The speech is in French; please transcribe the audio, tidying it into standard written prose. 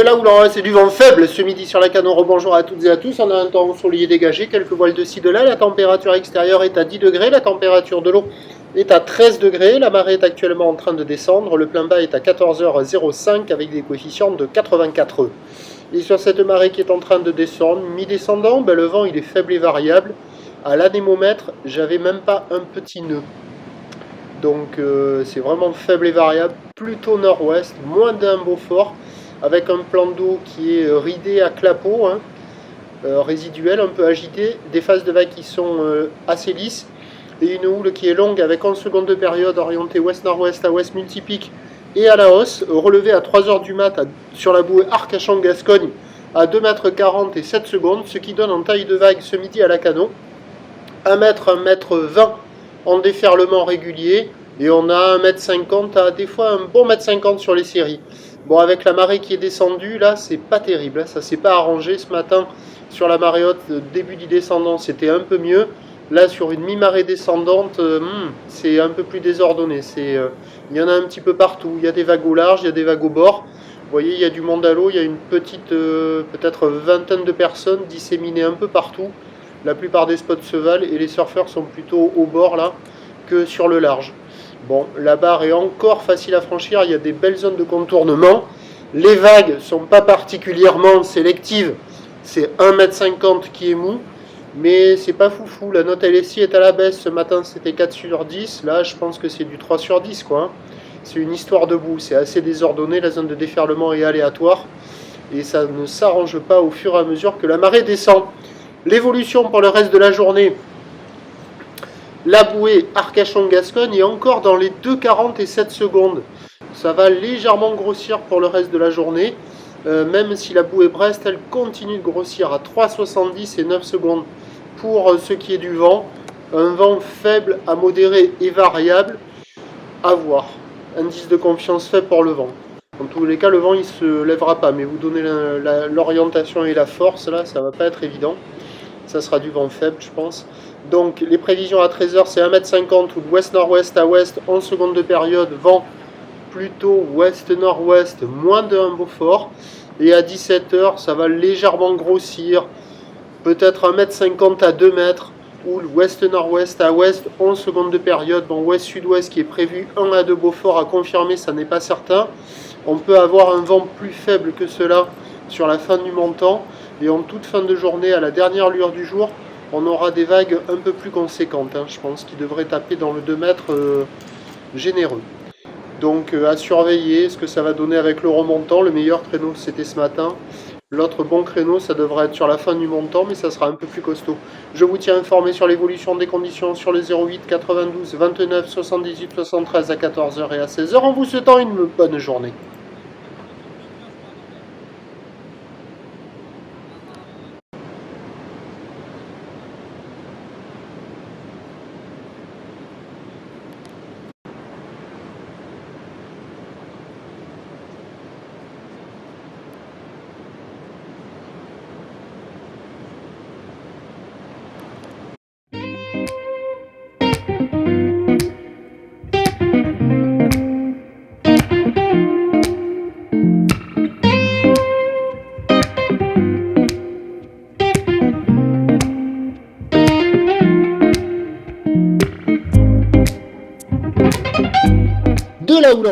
là où l'on c'est du vent faible ce midi sur la Canon. Rebonjour à toutes et à tous. On a un temps ensoleillé dégagé, quelques voiles de ci de là. La température extérieure est à 10 degrés, la température de l'eau est à 13 degrés. La marée est actuellement en train de descendre. Le plein bas est à 14h05 avec des coefficients de 84. Et sur cette marée qui est en train de descendre, mi-descendant, le vent il est faible et variable. À l'anémomètre, j'avais même pas un petit nœud. Donc c'est vraiment faible et variable, plutôt nord-ouest, moins d'un Beaufort, avec un plan d'eau qui est ridé à clapot, résiduel, un peu agité, des phases de vagues qui sont assez lisses, et une houle qui est longue avec 11 secondes de période orientée ouest-nord-ouest à ouest multipique et à la hausse, relevée à 3h du mat sur la bouée Arcachon-Gascogne à 2,40 m et 7 secondes, ce qui donne en taille de vague ce midi à la Canon 1 m, 1,20 m en déferlement régulier, et on a 1,50 m à des fois un bon 1,50 m sur les séries. Bon, avec la marée qui est descendue, là, c'est pas terrible, ça s'est pas arrangé ce matin sur la marée haute, début du descendant, c'était un peu mieux. Là, sur une mi-marée descendante, c'est un peu plus désordonné. Il y en a un petit peu partout. Il y a des vagues au large, il y a des vagues au bord. Vous voyez, il y a du monde à l'eau, il y a une petite, peut-être vingtaine de personnes disséminées un peu partout. La plupart des spots se valent et les surfeurs sont plutôt au bord là que sur le large. Bon, la barre est encore facile à franchir, il y a des belles zones de contournement. Les vagues ne sont pas particulièrement sélectives. C'est 1,50 m qui est mou, mais c'est pas foufou. La note LSI est à la baisse. Ce matin, c'était 4 sur 10. Là, je pense que c'est du 3 sur 10, quoi. C'est une histoire de boue. C'est assez désordonné. La zone de déferlement est aléatoire. Et ça ne s'arrange pas au fur et à mesure que la marée descend. L'évolution pour le reste de la journée, la bouée Arcachon-Gascogne est encore dans les 2,40 et 7 secondes. Ça va légèrement grossir pour le reste de la journée, même si la bouée Brest, elle continue de grossir à 3,70 et 9 secondes pour ce qui est du vent. Un vent faible à modéré et variable, à voir. Indice de confiance faible pour le vent. En tous les cas, le vent il se lèvera pas, mais vous donnez l'orientation et la force, là, ça va pas être évident. Ça sera du vent faible, je pense. Donc, les prévisions à 13h, c'est 1,50 m ou de ouest-nord-ouest à ouest, 11 secondes de période, vent plutôt ouest-nord-ouest, moins de 1 Beaufort. Et à 17h, ça va légèrement grossir, peut-être 1,50 m à 2 mètres, ou ouest-nord-ouest à ouest, 11 secondes de période, vent ouest-sud-ouest qui est prévu 1 à 2 Beaufort à confirmer, ça n'est pas certain. On peut avoir un vent plus faible que cela sur la fin du montant. Et en toute fin de journée, à la dernière lueur du jour, on aura des vagues un peu plus conséquentes. Je pense qu'ils devraient taper dans le 2 mètres généreux. Donc à surveiller ce que ça va donner avec le remontant. Le meilleur créneau, c'était ce matin. L'autre bon créneau, ça devrait être sur la fin du montant, mais ça sera un peu plus costaud. Je vous tiens informé sur l'évolution des conditions sur le 08 92 29 78 73 à 14h et à 16h en vous souhaitant une bonne journée. De là où l'on